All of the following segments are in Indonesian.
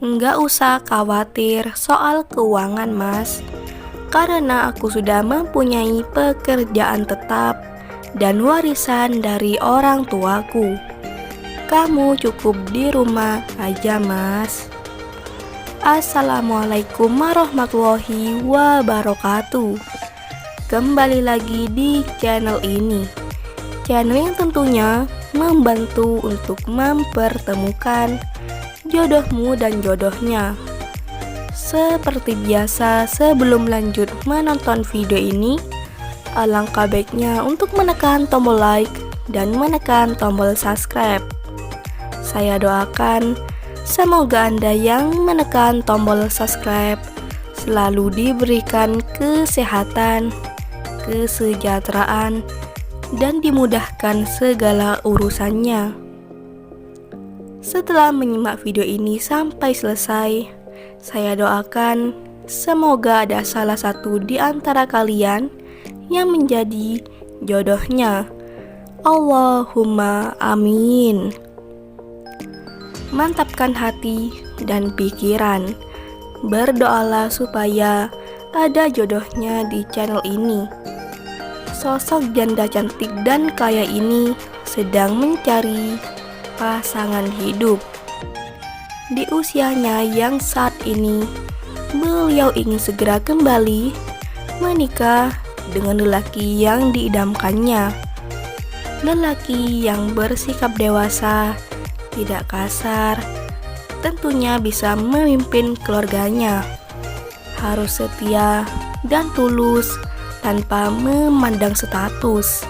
Nggak usah khawatir soal keuangan, Mas, karena aku sudah mempunyai pekerjaan tetap dan warisan dari orang tuaku. Kamu cukup di rumah aja, Mas. Assalamualaikum warahmatullahi wabarakatuh. Kembali lagi di channel ini, channel yang tentunya membantu untuk mempertemukan jodohmu dan jodohnya. Seperti biasa, sebelum lanjut menonton video ini, alangkah baiknya untuk menekan tombol like dan menekan tombol subscribe. Saya doakan semoga Anda yang menekan tombol subscribe selalu diberikan kesehatan, kesejahteraan, dan dimudahkan segala urusannya. Setelah menyimak video ini sampai selesai, saya doakan semoga ada salah satu di antara kalian yang menjadi jodohnya. Allahumma amin. Mantapkan hati dan pikiran. Berdoalah supaya ada jodohnya di channel ini. Sosok janda cantik dan kaya ini sedang mencari pasangan hidup. Di usianya yang saat ini, beliau ingin segera kembali menikah dengan lelaki yang diidamkannya. Lelaki yang bersikap dewasa, tidak kasar, tentunya bisa memimpin keluarganya. Harus setia dan tulus tanpa memandang status.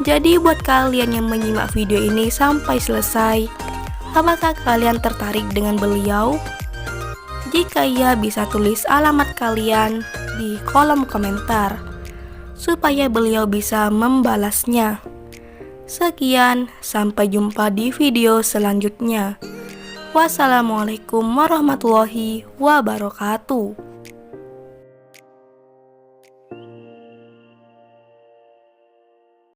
Jadi buat kalian yang menyimak video ini sampai selesai, apakah kalian tertarik dengan beliau? Jika iya, bisa tulis alamat kalian di kolom komentar supaya beliau bisa membalasnya. Sekian, sampai jumpa di video selanjutnya. Wassalamualaikum warahmatullahi wabarakatuh.